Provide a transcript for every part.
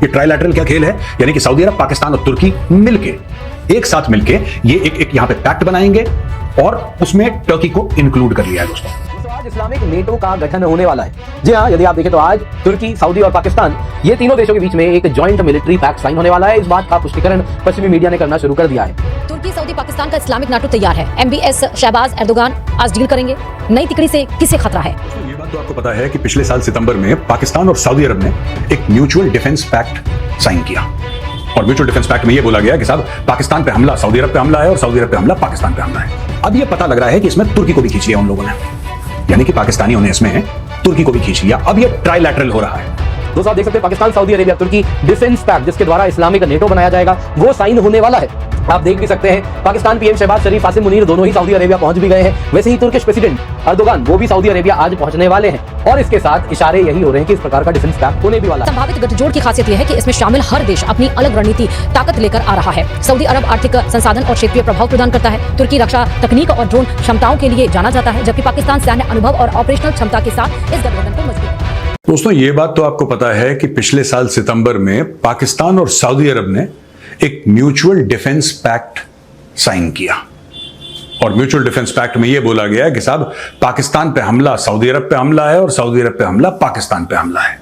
ये ट्राइलैटरल क्या खेल है, यानी कि सऊदी अरब, पाकिस्तान और तुर्की मिलके एक साथ मिलके ये एक यहां पे पैक्ट बनाएंगे और उसमें टर्की को इंक्लूड कर लिया है दोस्तों। आज इस्लामिक नेटो का गठन होने वाला है। जी हाँ, यदि आप देखें तो आज तुर्की, सऊदी और पाकिस्तान, ये तीनों देशों के बीच में एक जॉइंट मिलिट्री पैक्ट साइन होने वाला है। इस बात का पुष्टिकरण पश्चिमी मीडिया ने करना शुरू कर दिया है। तुर्की, सऊदी, पाकिस्तान का इस्लामिक नाटो तैयार है। MBS शहबाज एर्दोगान आज डील करेंगे। नई तिकड़ी से किसे खतरा है? ये बात तो आपको पता है कि पिछले साल सितंबर में पाकिस्तान और सऊदी अरब ने एक म्यूचुअल डिफेंस पैक्ट साइन किया और म्यूचुअल डिफेंस पैक्ट में ये बोला गया कि साहब पाकिस्तान पे हमला सऊदी अरब पे हमला है और सऊदी अरब पे हमला पाकिस्तान पे हमला है। अब ये पता लग रहा है कि इसमें तुर्की को भी खींच लिया उन लोगों ने, यानी कि पाकिस्तानियों ने इसमें तुर्की को भी खींच लिया। अब ये ट्राइलैटरल हो रहा है। दोस्तों आप देख सकते हैं पाकिस्तान, सऊदी अरेबिया, तुर्की डिफेंस पैक्ट जिसके द्वारा इस्लामिक नेटो बनाया जाएगा वो साइन होने वाला है। आप देख भी सकते हैं पाकिस्तान पीएम शहबाज शरीफ, आसिम मुनीर दोनों ही सऊदी अरेबिया पहुंच भी गए हैं। वैसे ही तुर्किश प्रेसिडेंट अर्दोगान वो भी सऊदी अरेबिया आज पहुंचने वाले हैं और इसके साथ इशारे यही हो रहे हैं कि इस प्रकार का डिफेंस पैक्ट होने भी वाला है। संभावित गठजोड़ की खासियत यह है कि इसमें शामिल हर देश अपनी अलग रणनीति ताकत लेकर आ रहा है। सऊदी अरब आर्थिक संसाधन और क्षेत्रीय प्रभाव प्रदान करता है। तुर्की रक्षा तकनीक और ड्रोन क्षमताओं के लिए जाना जाता है, जबकि पाकिस्तान सैन्य अनुभव और ऑपरेशनल क्षमता के साथ इस गठबंधन को मजबूत। दोस्तों ये बात तो आपको पता है कि पिछले साल सितंबर में पाकिस्तान और सऊदी अरब ने एक म्यूचुअल डिफेंस पैक्ट साइन किया और म्यूचुअल डिफेंस पैक्ट में यह बोला गया कि साहब पाकिस्तान पे हमला सऊदी अरब पे हमला है और सऊदी अरब पे हमला पाकिस्तान पे हमला है।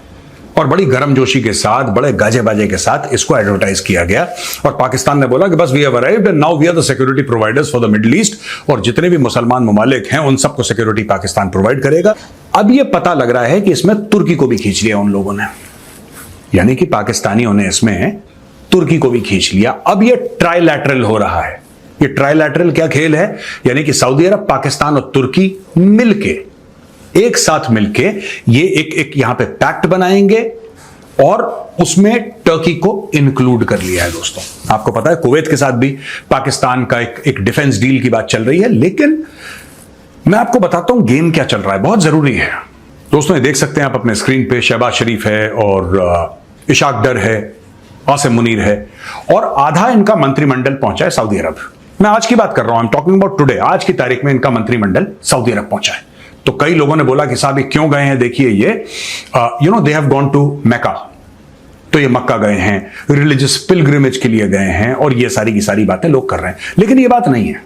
और बड़ी गर्मजोशी के साथ, बड़े गाजे बाजे के साथ इसको एडवर्टाइज किया गया और पाकिस्तान ने बोला कि बस we have arrived and now we are the security providers for the Middle East, और जितने भी मुसलमान ममालिक हैं उन सबको सिक्योरिटी पाकिस्तान प्रोवाइड करेगा। अब यह पता लग रहा है कि इसमें तुर्की को भी खींच लिया उन लोगों ने, यानी कि पाकिस्तानियों ने इसमें तुर्की को भी खींच लिया। अब यह ट्राइलैटरल हो रहा है। ये ट्राइलैटरल क्या खेल है, यानी कि सऊदी अरब, पाकिस्तान और तुर्की मिलके एक साथ मिलके ये एक यहां पे पैक्ट बनाएंगे और उसमें टर्की को इंक्लूड कर लिया है। दोस्तों आपको पता है कुवैत के साथ भी पाकिस्तान का एक डिफेंस डील की बात चल रही है, लेकिन मैं आपको बताता हूं गेम क्या चल रहा है, बहुत जरूरी है। दोस्तों ये देख सकते हैं आप अपने स्क्रीन पे, शहबाज शरीफ है और इशाक डर है, आसिम मुनीर है और आधा इनका मंत्रिमंडल पहुंचा है सऊदी अरब। मैं आज की बात कर रहा हूं, I am talking about today. आज की तारीख में इनका मंत्रिमंडल सऊदी अरब पहुंचा है। तो कई लोगों ने बोला कि साहब ये क्यों गए हैं, देखिए ये दे हैव गॉन टू मक्का, तो ये मक्का गए हैं, रिलीजियस पिलग्रिमेज के लिए गए हैं और ये सारी की सारी बातें लोग कर रहे हैं, लेकिन ये बात नहीं है।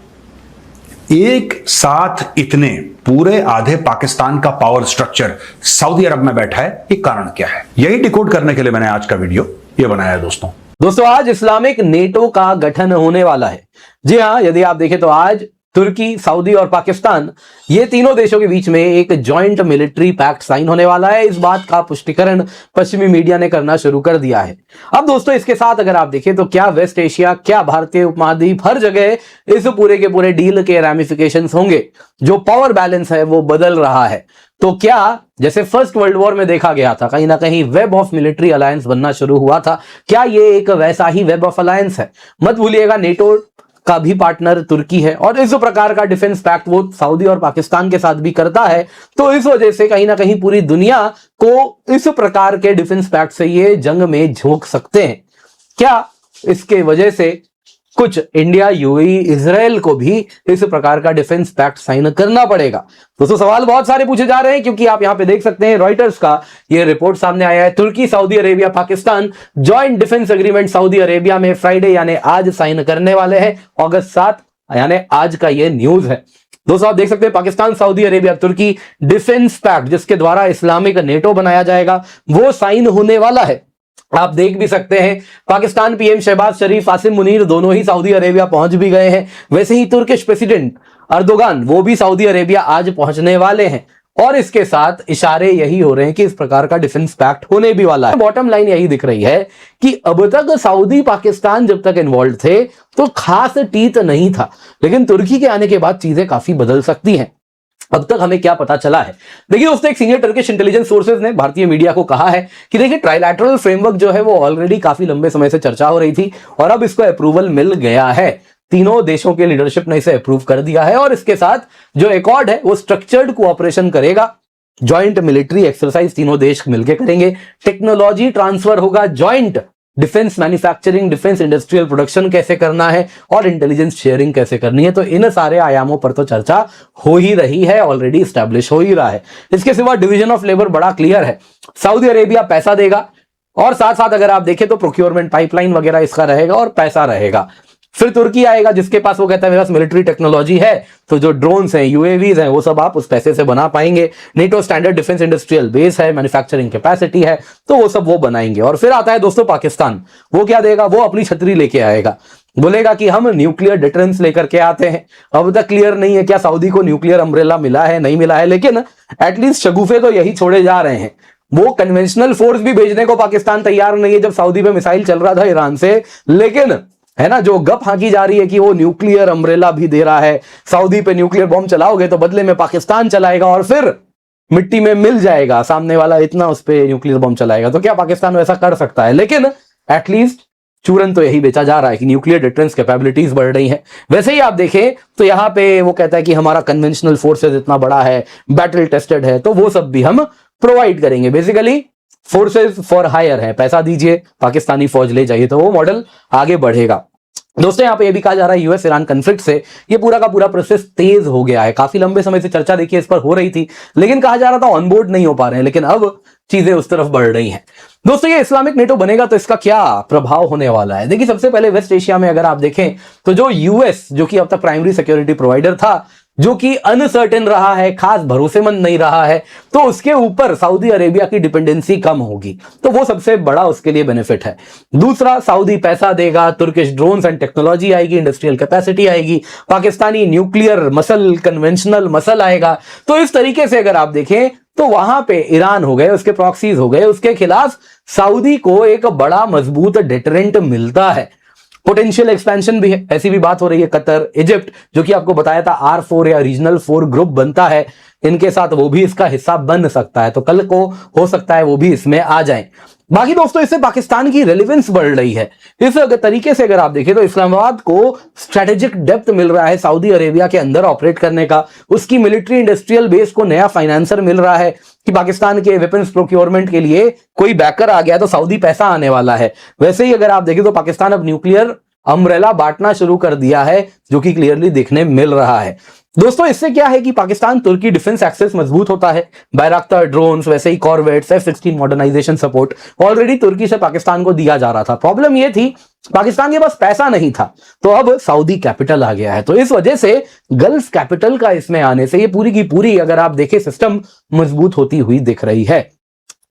एक साथ इतने पूरे आधे पाकिस्तान का पावर स्ट्रक्चर सऊदी अरब में बैठा है, ये कारण क्या है? यही डिकोड करने के लिए मैंने आज का वीडियो ये बनाया है। दोस्तों आज इस्लामिक नेटो का गठन होने वाला है। जी हाँ, यदि आप देखें तो आज तुर्की, सऊदी और पाकिस्तान, ये तीनों देशों के बीच में एक जॉइंट मिलिट्री पैक्ट साइन होने वाला है। इस बात का पुष्टिकरण पश्चिमी मीडिया ने करना शुरू कर दिया है। अब दोस्तों इसके साथ अगर आप देखें तो क्या वेस्ट एशिया, क्या भारतीय उपमहाद्वीप, हर जगह इस पूरे के पूरे डील के रैमिफिकेशंस होंगे। जो पावर बैलेंस है वो बदल रहा है। तो क्या जैसे फर्स्ट वर्ल्ड वॉर में देखा गया था, कहीं ना कहीं वेब ऑफ मिलिट्री अलायंस बनना शुरू हुआ था, क्या ये एक वैसा ही वेब ऑफ अलायंस है? मत भूलिएगा नेटो का भी पार्टनर तुर्की है और इस प्रकार का डिफेंस पैक्ट वो सऊदी और पाकिस्तान के साथ भी करता है। तो इस वजह से कहीं ना कहीं पूरी दुनिया को इस प्रकार के डिफेंस पैक्ट से ये जंग में झोंक सकते हैं। क्या इसके वजह से कुछ इंडिया, यूएई, इजराइल को भी इस प्रकार का डिफेंस पैक्ट साइन करना पड़ेगा? दोस्तों सवाल बहुत सारे पूछे जा रहे हैं क्योंकि आप यहां पे देख सकते हैं रॉयटर्स का ये रिपोर्ट सामने आया है। तुर्की, Saudi Arabia, Pakistan joint defence agreement Saudi Arabia में फ्राइडे यानी आज साइन करने वाले हैं, अगस्त 7 यानी आज का ये न्यूज है। दोस्तों आप देख सकते हैं पाकिस्तान, सऊदी अरेबिया, तुर्की डिफेंस पैक्ट जिसके द्वारा इस्लामिक नेटो बनाया जाएगा वो साइन होने वाला है। आप देख भी सकते हैं पाकिस्तान पीएम शहबाज शरीफ, आसिम मुनीर दोनों ही सऊदी अरेबिया पहुंच भी गए हैं। वैसे ही तुर्किश प्रेसिडेंट अर्दोगान वो भी सऊदी अरेबिया आज पहुंचने वाले हैं और इसके साथ इशारे यही हो रहे हैं कि इस प्रकार का डिफेंस पैक्ट होने भी वाला है। बॉटम लाइन यही दिख रही है कि अब तक सऊदी पाकिस्तान जब तक इन्वॉल्व थे तो खास टीत नहीं था, लेकिन तुर्की के आने के बाद चीजें काफी बदल सकती हैं। अब तक हमें क्या पता चला है, देखिए दोस्तों एक सीनियर टर्किश इंटेलिजेंस सोर्सेज ने भारतीय मीडिया को कहा है कि देखिए ट्राइलैटरल फ्रेमवर्क जो है वो ऑलरेडी काफी लंबे समय से चर्चा हो रही थी और अब इसको अप्रूवल मिल गया है। तीनों देशों के लीडरशिप ने इसे अप्रूव कर दिया है और इसके साथ जो एकॉर्ड है वो स्ट्रक्चर्ड कोऑपरेशन करेगा। जॉइंट मिलिट्री एक्सरसाइज तीनों देश मिलकर करेंगे, टेक्नोलॉजी ट्रांसफर होगा, joint defence manufacturing, defence industrial production कैसे करना है और इंटेलिजेंस शेयरिंग कैसे करनी है। तो इन सारे आयामों पर तो चर्चा हो ही रही है, ऑलरेडी स्टैब्लिश हो ही रहा है। इसके सिवा डिवीजन ऑफ लेबर बड़ा क्लियर है। सऊदी अरेबिया पैसा देगा, और साथ साथ अगर आप देखें तो प्रोक्योरमेंट पाइपलाइन वगैरह इसका रहेगा और पैसा रहेगा। फिर तुर्की आएगा जिसके पास वो कहता है मेरे पास मिलिट्री टेक्नोलॉजी है, तो जो ड्रोन्स हैं, यूएवीज हैं, वो सब आप उस पैसे से बना पाएंगे। NATO standard defence industrial base है, मैन्युफैक्चरिंग कैपेसिटी है, तो वो सब वो बनाएंगे। और फिर आता है दोस्तों पाकिस्तान, वो क्या देगा, वो अपनी छतरी लेके आएगा, बोलेगा कि हम न्यूक्लियर डिटरेंस लेकर के आते हैं। अब तक क्लियर नहीं है क्या सऊदी को न्यूक्लियर अम्ब्रेला मिला है, नहीं मिला है, लेकिन एटलीस्ट शगुफे तो यही छोड़े जा रहे हैं। वो कन्वेंशनल फोर्स भी भेजने को पाकिस्तान तैयार नहीं है जब सऊदी पे मिसाइल चल रहा था ईरान से, लेकिन है ना जो गप हांकी जा रही है कि वो न्यूक्लियर अम्ब्रेला भी दे रहा है, सऊदी पे न्यूक्लियर बॉम्ब चलाओगे तो बदले में पाकिस्तान चलाएगा और फिर मिट्टी में मिल जाएगा सामने वाला, इतना उस पे न्यूक्लियर बॉम्ब चलाएगा। तो क्या पाकिस्तान वैसा कर सकता है? लेकिन एटलीस्ट चूरन तो यही बेचा जा रहा है कि न्यूक्लियर डिफेंस कैपेबिलिटीज बढ़ रही हैं। वैसे ही आप देखें तो यहां पे वो कहता है कि हमारा कन्वेंशनल फोर्सेज इतना बड़ा है, बैटल टेस्टेड है, तो वो सब भी हम प्रोवाइड करेंगे। बेसिकली फोर्सेज फॉर हायर है, पैसा दीजिए पाकिस्तानी फौज ले जाइए, तो वो मॉडल आगे बढ़ेगा। दोस्तों यहाँ पे ये भी कहा जा रहा है यूएस ईरान कॉन्फ्लिक्ट से ये पूरा का पूरा प्रोसेस तेज हो गया है। काफी लंबे समय से चर्चा देखिए इस पर हो रही थी, लेकिन कहा जा रहा था ऑन बोर्ड नहीं हो पा रहे हैं, लेकिन अब चीजें उस तरफ बढ़ रही हैं। दोस्तों ये इस्लामिक नेटो बनेगा तो इसका क्या प्रभाव होने वाला है? देखिए सबसे पहले वेस्ट एशिया में अगर आप देखें तो जो यूएस, जो कि अब तक प्राइमरी सिक्योरिटी प्रोवाइडर था, जो कि अनसर्टेन रहा है, खास भरोसेमंद नहीं रहा है, तो उसके ऊपर सऊदी अरेबिया की डिपेंडेंसी कम होगी, तो वो सबसे बड़ा उसके लिए बेनिफिट है। दूसरा, सऊदी पैसा देगा, तुर्किश ड्रोन्स एंड टेक्नोलॉजी आएगी, इंडस्ट्रियल कैपेसिटी आएगी, Pakistani nuclear muscle, conventional muscle आएगा। तो इस तरीके से अगर आप देखें तो वहां पे ईरान हो गए, उसके प्रॉक्सीज हो गए, उसके खिलाफ सऊदी को एक बड़ा मजबूत डिटरेंट मिलता है। पोटेंशियल एक्सपेंशन भी है, ऐसी भी बात हो रही है। कतर, इजिप्ट, जो कि आपको बताया था R4 या रीजनल 4 ग्रुप बनता है, इनके साथ वो भी इसका हिस्सा बन सकता है, तो कल को हो सकता है वो भी इसमें आ जाएं। बाकी दोस्तों इससे पाकिस्तान की रेलेवेंस बढ़ रही है। इस तरीके से अगर आप देखें तो इस्लामाबाद को स्ट्रेटेजिक डेप्थ मिल रहा है सऊदी अरेबिया के अंदर ऑपरेट करने का, उसकी मिलिट्री इंडस्ट्रियल बेस को नया फाइनेंसर मिल रहा है कि पाकिस्तान के वेपन्स प्रोक्योरमेंट के लिए कोई बैकर आ गया तो सऊदी पैसा आने वाला है। वैसे ही अगर आप देखें तो पाकिस्तान अब न्यूक्लियर अम्ब्रेला बांटना शुरू कर दिया है, जो कि क्लियरली दिखने मिल रहा है। दोस्तों इससे क्या है कि पाकिस्तान तुर्की डिफेंस एक्सेस मजबूत होता है, बैरक्तार ड्रोन्स, वैसे ही corvettes, F-16 modernisation support already तुर्की से पाकिस्तान को दिया जा रहा था। प्रॉब्लम यह थी पाकिस्तान के पास पैसा नहीं था, तो अब सऊदी कैपिटल आ गया है, तो इस वजह से गल्फ कैपिटल का इसमें आने से ये पूरी की पूरी अगर आप देखें सिस्टम मजबूत होती हुई दिख रही है।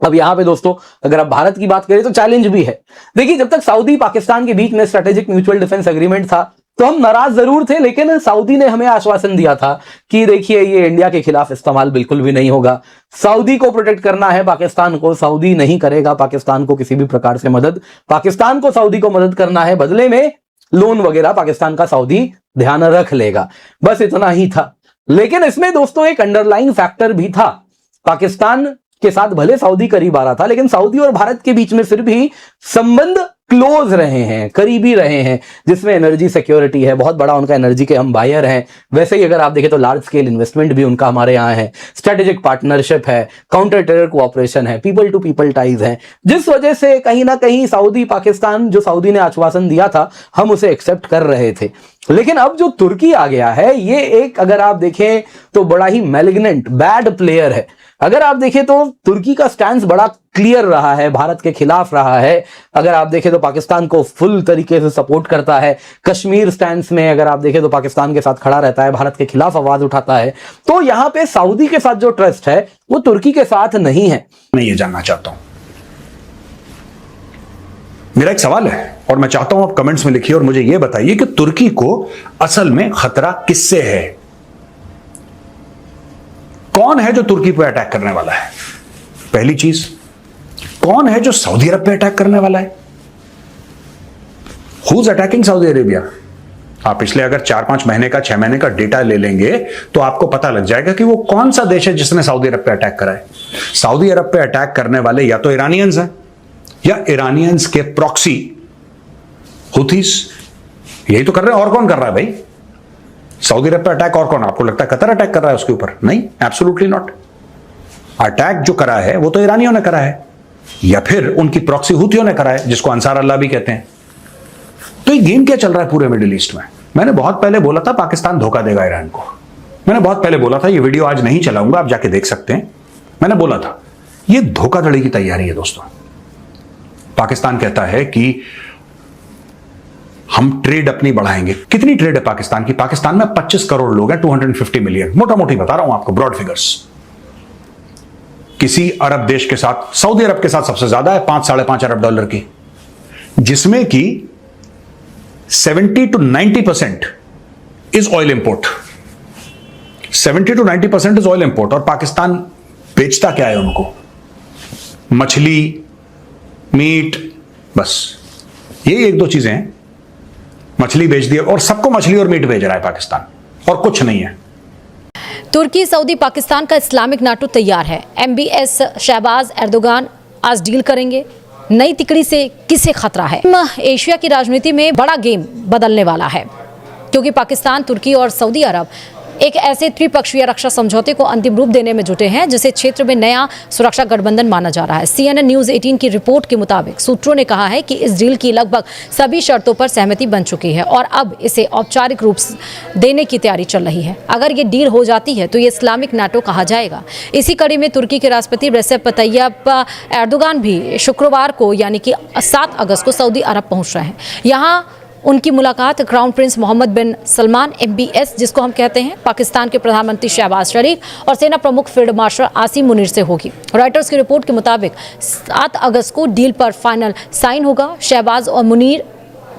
अब यहां पे दोस्तों अगर आप भारत की बात करें तो चैलेंज भी है। देखिए जब तक सऊदी पाकिस्तान के बीच में स्ट्रेटेजिक म्यूचुअल डिफेंस एग्रीमेंट था तो हम नाराज जरूर थे, लेकिन सऊदी ने हमें आश्वासन दिया था कि देखिए ये इंडिया के खिलाफ इस्तेमाल बिल्कुल भी नहीं होगा, सऊदी को प्रोटेक्ट करना है पाकिस्तान को, सऊदी नहीं करेगा पाकिस्तान को किसी भी प्रकार से मदद, पाकिस्तान को सऊदी को मदद करना है, बदले में लोन वगैरह पाकिस्तान का सऊदी ध्यान रख लेगा, बस इतना ही था। लेकिन इसमें दोस्तों एक अंडरलाइंग फैक्टर भी था। पाकिस्तान के साथ भले सऊदी करीब आ रहा था, लेकिन सऊदी और भारत के बीच में फिर भी संबंध क्लोज रहे हैं, करीबी रहे हैं, जिसमें एनर्जी सिक्योरिटी है, बहुत बड़ा उनका एनर्जी के हम बायर हैं। वैसे ही अगर आप देखें तो लार्ज स्केल इन्वेस्टमेंट भी उनका हमारे यहाँ है, स्ट्रेटेजिक पार्टनरशिप है, काउंटर टेरर कोऑपरेशन है, पीपल टू पीपल टाइज है, जिस वजह से कहीं ना कहीं सऊदी पाकिस्तान, जो सऊदी ने आश्वासन दिया था, हम उसे एक्सेप्ट कर रहे थे। लेकिन अब जो तुर्की आ गया है, ये एक अगर आप देखें तो बड़ा ही मैलिग्नेंट बैड प्लेयर है। अगर आप देखें तो तुर्की का स्टैंड बड़ा क्लियर रहा है, भारत के खिलाफ रहा है। अगर आप देखें तो पाकिस्तान को फुल तरीके से सपोर्ट करता है, कश्मीर स्टैंड में अगर आप देखें तो पाकिस्तान के साथ खड़ा रहता है, भारत के खिलाफ आवाज उठाता है। तो यहां पे सऊदी के साथ जो ट्रस्ट है वो तुर्की के साथ नहीं है। मैं ये जानना चाहता हूं, मेरा एक सवाल है और मैं चाहता हूं आप कमेंट्स में लिखिए और मुझे यह बताइए कि तुर्की को असल में खतरा किससे है? कौन है जो तुर्की पर अटैक करने वाला है? पहली चीज, कौन है जो सऊदी अरब पे अटैक करने वाला है? Who is attacking Saudi Arabia? आप पिछले अगर 4-5 महीने का, 6 महीने का डेटा ले लेंगे तो आपको पता लग जाएगा कि वो कौन सा देश है जिसने सऊदी अरब पे अटैक करा है। सऊदी अरब पे अटैक करने वाले या तो ईरानियंस हैं या ईरानियंस के प्रॉक्सी हुथीस, यही तो कर रहे हैं। और कौन कर रहा है भाई सऊदी अरब पे अटैक? और कौन? आपको लगता है कतर अटैक कर रहा है उसके ऊपर? नहीं, एब्सोल्युटली नॉट। अटैक जो करा है वो तो ईरानियों ने करा है या फिर उनकी प्रॉक्सी हुथियों ने करा है, जिसको अंसार अल्लाह भी कहते हैं। तो ये गेम क्या चल रहा है पूरे मिडिल ईस्ट में? मैंने बहुत पहले बोला था पाकिस्तान धोखा देगा ईरान को। मैंने बहुत पहले बोला था, ये वीडियो आज नहीं चलाऊंगा, आप जाके देख सकते हैं। मैंने बोला था ये धोखाधड़ी की तैयारी है दोस्तों। पाकिस्तान कहता है कि हम ट्रेड अपनी बढ़ाएंगे। कितनी ट्रेड है पाकिस्तान की? पाकिस्तान में 25 करोड़ लोग हैं, 250 मिलियन, मोटा मोटी बता रहा हूं आपको, ब्रॉड फिगर्स। किसी अरब देश के साथ, सऊदी अरब के साथ सबसे ज्यादा है, 5-5.5 अरब डॉलर की, जिसमें कि 70 to 90% is oil import. 70 to 90% is oil import. और पाकिस्तान बेचता क्या है उनको? मछली, मीट, बस यही एक दो चीजें हैं। मछली बेच दी और सबको मछली और मीट भेज रहा है पाकिस्तान, और कुछ नहीं है। तुर्की, सऊदी, पाकिस्तान का इस्लामिक नाटो तैयार है। MBS शहबाज एर्दोगान आज डील करेंगे। नई तिकड़ी से किसे खतरा है? एशिया की राजनीति में बड़ा गेम बदलने वाला है, क्योंकि पाकिस्तान, तुर्की और सऊदी अरब एक ऐसे त्रिपक्षीय रक्षा समझौते को अंतिम रूप देने में जुटे हैं जिसे क्षेत्र में नया सुरक्षा गठबंधन माना जा रहा है। CNN न्यूज़ 18 की रिपोर्ट के मुताबिक सूत्रों ने कहा है कि इस डील की लगभग सभी शर्तों पर सहमति बन चुकी है और अब इसे औपचारिक रूप देने की तैयारी चल रही है। अगर ये डील हो जाती है तो ये इस्लामिक नाटो कहा जाएगा। इसी कड़ी में तुर्की के राष्ट्रपति रेसेप तैयप एर्दोगान भी शुक्रवार को यानी कि 7 अगस्त को सऊदी अरब पहुंच रहे हैं। यहाँ उनकी मुलाकात क्राउन प्रिंस मोहम्मद बिन सलमान MBS, जिसको हम कहते हैं, पाकिस्तान के प्रधानमंत्री शहबाज शरीफ और सेना प्रमुख फील्ड मार्शल आसिम मुनीर से होगी। रॉयटर्स की रिपोर्ट के मुताबिक 7 अगस्त को डील पर फाइनल साइन होगा। शहबाज और मुनीर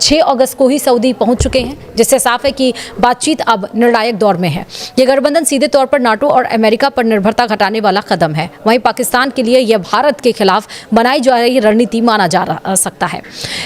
6 अगस्त को ही सऊदी पहुंच चुके हैं, जिससे साफ है कि बातचीत अब निर्णायक दौर में है। ये गठबंधन सीधे तौर पर नाटो और अमेरिका पर निर्भरता घटाने वाला कदम है। वहीं पाकिस्तान के लिए यह भारत के खिलाफ बनाई जा रही रणनीति माना जा सकता है।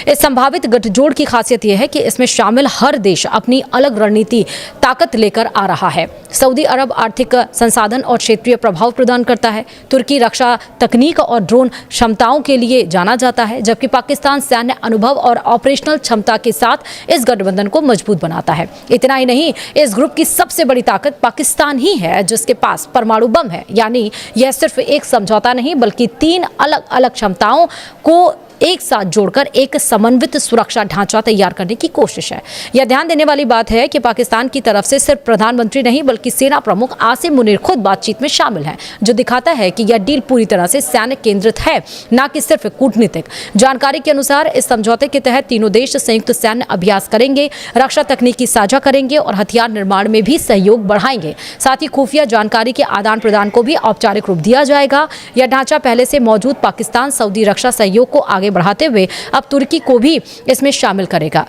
इस संभावित गठजोड़ की खासियत यह है कि इसमें शामिल हर देश अपनी अलग रणनीति ताकत लेकर आ रहा है। सऊदी अरब आर्थिक संसाधन और क्षेत्रीय प्रभाव प्रदान करता है। तुर्की रक्षा तकनीक और ड्रोन क्षमताओं के लिए जाना जाता है, जबकि पाकिस्तान सैन्य अनुभव और ऑपरेशनल क्षमता के साथ इस गठबंधन को मजबूत बनाता है। इतना ही नहीं, इस ग्रुप की सबसे बड़ी ताकत पाकिस्तान ही है, जिसके पास परमाणु बम है। यानी यह सिर्फ एक समझौता नहीं बल्कि 3 अलग अलग क्षमताओं को एक साथ जोड़कर एक समन्वित सुरक्षा ढांचा तैयार करने की कोशिश है। यह ध्यान देने वाली बात है कि पाकिस्तान की तरफ से सिर्फ प्रधानमंत्री नहीं बल्कि सेना प्रमुख आसिम मुनीर खुद बातचीत में शामिल हैं, जो दिखाता है कि यह डील पूरी तरह से सैन्य केंद्रित है, न कि सिर्फ कूटनीतिक। जानकारी के अनुसार इस समझौते के तहत तीनों देश संयुक्त सैन्य अभ्यास करेंगे, रक्षा तकनीकी साझा करेंगे और हथियार निर्माण में भी सहयोग बढ़ाएंगे। साथ ही खुफिया जानकारी के आदान प्रदान को भी औपचारिक रूप दिया जाएगा। यह ढांचा पहले से मौजूद पाकिस्तान सऊदी रक्षा सहयोग को आगे बढ़ाते हुए अब तुर्की को भी इसमें शामिल करेगा।